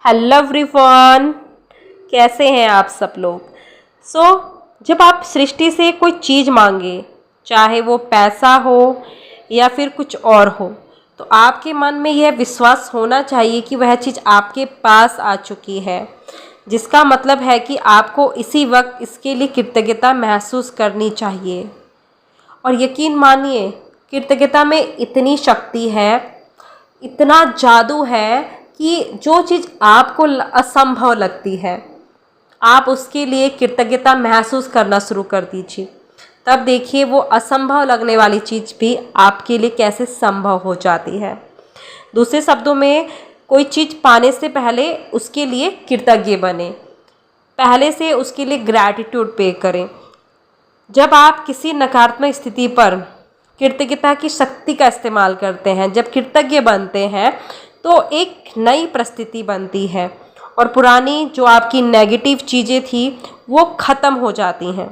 Hello everyone, कैसे हैं आप सब लोग। जब आप सृष्टि से कोई चीज़ मांगे, चाहे वो पैसा हो या फिर कुछ और हो, तो आपके मन में यह विश्वास होना चाहिए कि वह चीज़ आपके पास आ चुकी है, जिसका मतलब है कि आपको इसी वक्त इसके लिए कृतज्ञता महसूस करनी चाहिए। और यकीन मानिए, कृतज्ञता में इतनी शक्ति है, इतना जादू है कि जो चीज़ आपको असंभव लगती है, आप उसके लिए कृतज्ञता महसूस करना शुरू कर दीजिए। तब देखिए वो असंभव लगने वाली चीज़ भी आपके लिए कैसे संभव हो जाती है। दूसरे शब्दों में, कोई चीज़ पाने से पहले उसके लिए कृतज्ञ बने, पहले से उसके लिए ग्रैटिट्यूड पे करें। जब आप किसी नकारात्मक स्थिति पर कृतज्ञता की शक्ति का इस्तेमाल करते हैं, जब कृतज्ञ बनते हैं, तो एक नई परिस्थिति बनती है और पुरानी जो आपकी नेगेटिव चीज़ें थी वो ख़त्म हो जाती हैं।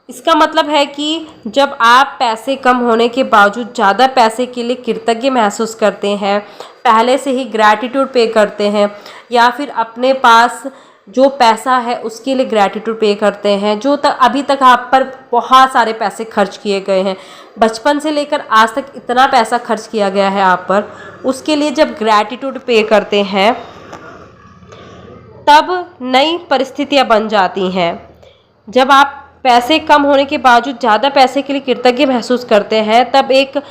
इसका मतलब है कि जब आप पैसे कम होने के बावजूद ज़्यादा पैसे के लिए कृतज्ञ महसूस करते हैं, पहले से ही ग्रैटिट्यूड पे करते हैं, या फिर अपने पास जो पैसा है उसके लिए ग्रैटिट्यूड पे करते हैं, जो अभी तक आप पर बहुत सारे पैसे खर्च किए गए हैं, बचपन से लेकर आज तक इतना पैसा खर्च किया गया है आप पर, उसके लिए जब ग्रैटिट्यूड पे करते हैं तब नई परिस्थितियां बन जाती हैं। जब आप पैसे कम होने के बावजूद ज़्यादा पैसे के लिए कृतज्ञ महसूस करते हैं, तब एक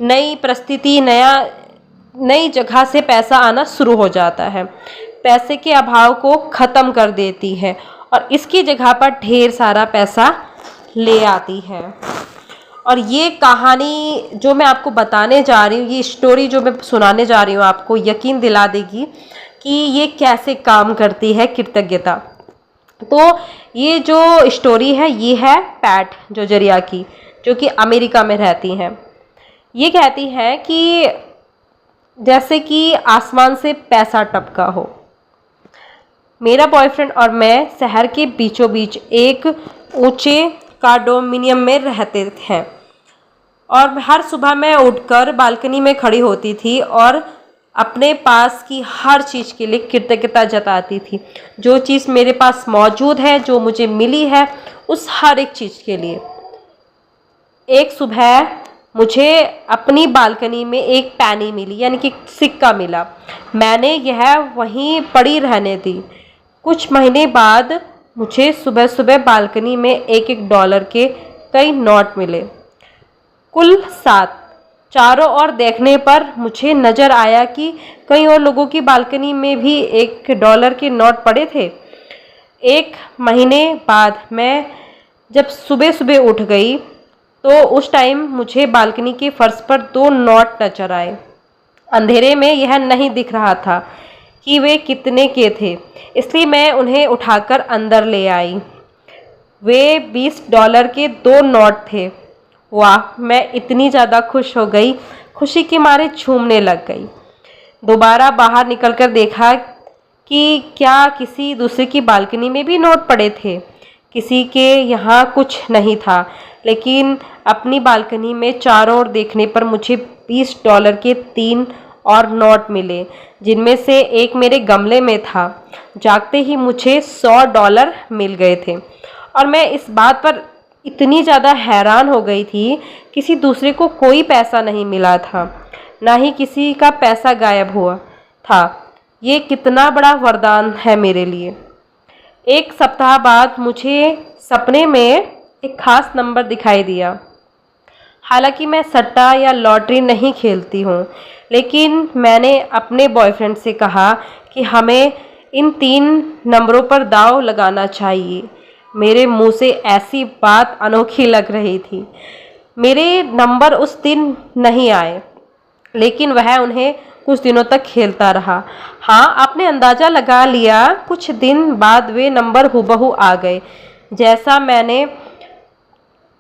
नई परिस्थिति, नई जगह से पैसा आना शुरू हो जाता है, पैसे के अभाव को ख़त्म कर देती है और इसकी जगह पर ढेर सारा पैसा ले आती है। और ये कहानी जो मैं आपको बताने जा रही हूँ, ये स्टोरी जो मैं सुनाने जा रही हूँ, आपको यकीन दिला देगी कि ये कैसे काम करती है कृतज्ञता। तो ये जो स्टोरी है, ये है पैट जोजरिया की, जो कि अमेरिका में रहती हैं। ये कहती हैं कि जैसे कि आसमान से पैसा टपका हो। मेरा बॉयफ्रेंड और मैं शहर के बीचों बीच एक ऊंचे कंडोमिनियम में रहते हैं और हर सुबह मैं उठकर बालकनी में खड़ी होती थी और अपने पास की हर चीज़ के लिए कृतज्ञता जताती थी। जो चीज़ मेरे पास मौजूद है, जो मुझे मिली है, उस हर एक चीज़ के लिए। एक सुबह मुझे अपनी बालकनी में एक पैनी मिली, यानी कि सिक्का मिला। मैंने यह वहीं पड़ी रहने दी। कुछ महीने बाद मुझे सुबह सुबह बालकनी में एक डॉलर के कई नोट मिले, कुल 7। चारों ओर देखने पर मुझे नज़र आया कि कई और लोगों की बालकनी में भी $1 के नोट पड़े थे। एक महीने बाद मैं जब सुबह सुबह उठ गई तो उस टाइम मुझे बालकनी के फर्श पर 2 नोट नजर आए। अंधेरे में यह नहीं दिख रहा था कि वे कितने के थे, इसलिए मैं उन्हें उठाकर अंदर ले आई। वे $20 के 2 नोट थे। वाह, मैं इतनी ज़्यादा खुश हो गई, खुशी के मारे झूमने लग गई। दोबारा बाहर निकलकर देखा कि क्या किसी दूसरे की बालकनी में भी नोट पड़े थे। किसी के यहाँ कुछ नहीं था, लेकिन अपनी बालकनी में चारों ओर देखने पर मुझे $20 के 3 और नोट मिले, जिनमें से एक मेरे गमले में था। जागते ही मुझे $100 मिल गए थे और मैं इस बात पर इतनी ज़्यादा हैरान हो गई थी। किसी दूसरे को कोई पैसा नहीं मिला था, ना ही किसी का पैसा गायब हुआ था। ये कितना बड़ा वरदान है मेरे लिए। एक सप्ताह बाद मुझे सपने में एक खास नंबर दिखाई दिया। हालांकि मैं सट्टा या लॉटरी नहीं खेलती हूँ, लेकिन मैंने अपने बॉयफ्रेंड से कहा कि हमें इन 3 नंबरों पर दांव लगाना चाहिए। मेरे मुंह से ऐसी बात अनोखी लग रही थी। मेरे नंबर उस दिन नहीं आए, लेकिन वह उन्हें कुछ दिनों तक खेलता रहा। हाँ, आपने अंदाज़ा लगा लिया, कुछ दिन बाद वे नंबर हूबहू आ गए, जैसा मैंने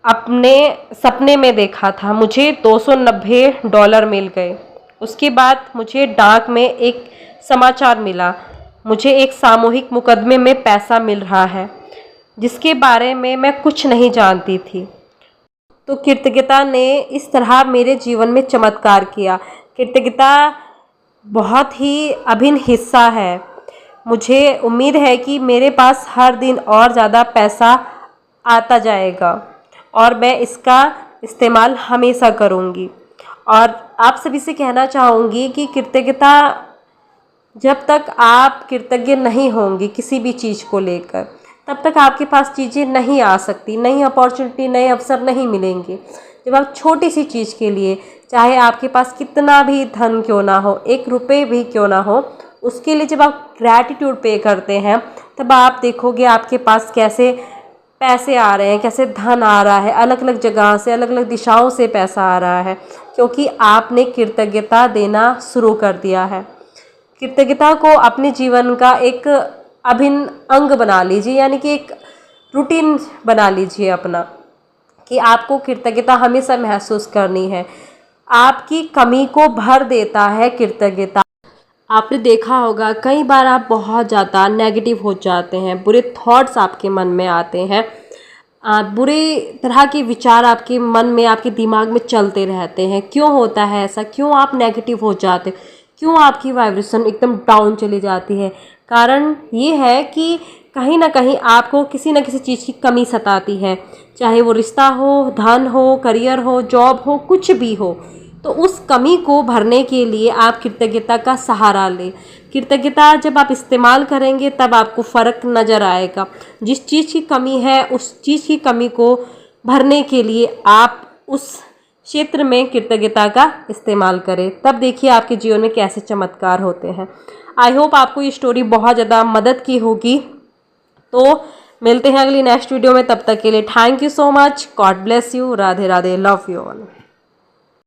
अपने सपने में देखा था। मुझे $290 मिल गए। उसके बाद मुझे डाक में एक समाचार मिला। मुझे एक सामूहिक मुकदमे में पैसा मिल रहा है, जिसके बारे में मैं कुछ नहीं जानती थी। तो कृतज्ञता ने इस तरह मेरे जीवन में चमत्कार किया। कृतज्ञता बहुत ही अभिन्न हिस्सा है। मुझे उम्मीद है कि मेरे पास हर दिन और ज़्यादा पैसा आता जाएगा और मैं इसका इस्तेमाल हमेशा करूँगी। और आप सभी से कहना चाहूँगी कि कृतज्ञता, जब तक आप कृतज्ञ नहीं होंगे किसी भी चीज़ को लेकर, तब तक आपके पास चीज़ें नहीं आ सकती, नई अपॉर्चुनिटी, नए अवसर नहीं मिलेंगे। जब आप छोटी सी चीज़ के लिए, चाहे आपके पास कितना भी धन क्यों ना हो, 1 रुपये भी क्यों ना हो, उसके लिए जब आप ग्रैटिट्यूड पे करते हैं, तब आप देखोगे आपके पास कैसे पैसे आ रहे हैं, कैसे धन आ रहा है, अलग अलग जगह से, अलग अलग दिशाओं से पैसा आ रहा है, क्योंकि आपने कृतज्ञता देना शुरू कर दिया है। कृतज्ञता को अपने जीवन का एक अभिन्न अंग बना लीजिए, यानी कि एक रूटीन बना लीजिए अपना, कि आपको कृतज्ञता हमेशा महसूस करनी है। आपकी कमी को भर देता है कृतज्ञता। आपने देखा होगा कई बार आप बहुत ज़्यादा नेगेटिव हो जाते हैं, बुरे थॉट्स आपके मन में आते हैं, बुरे तरह के विचार आपके मन में, आपके दिमाग में चलते रहते हैं। क्यों होता है ऐसा? क्यों आप नेगेटिव हो जाते? क्यों आपकी वाइब्रेशन एकदम डाउन चली जाती है? कारण ये है कि कहीं ना कहीं आपको किसी न किसी चीज़ की कमी सताती है, चाहे वो रिश्ता हो, धन हो, करियर हो, जॉब हो, कुछ भी हो। तो उस कमी को भरने के लिए आप कृतज्ञता का सहारा लें। कृतज्ञता जब आप इस्तेमाल करेंगे तब आपको फ़र्क नज़र आएगा। जिस चीज़ की कमी है उस चीज़ की कमी को भरने के लिए आप उस क्षेत्र में कृतज्ञता का इस्तेमाल करें, तब देखिए आपके जीवन में कैसे चमत्कार होते हैं। आई होप आपको ये स्टोरी बहुत ज़्यादा मदद की होगी। तो मिलते हैं अगली नेक्स्ट वीडियो में, तब तक के लिए thank you so much. God bless you. Radhe Radhe. Love you all.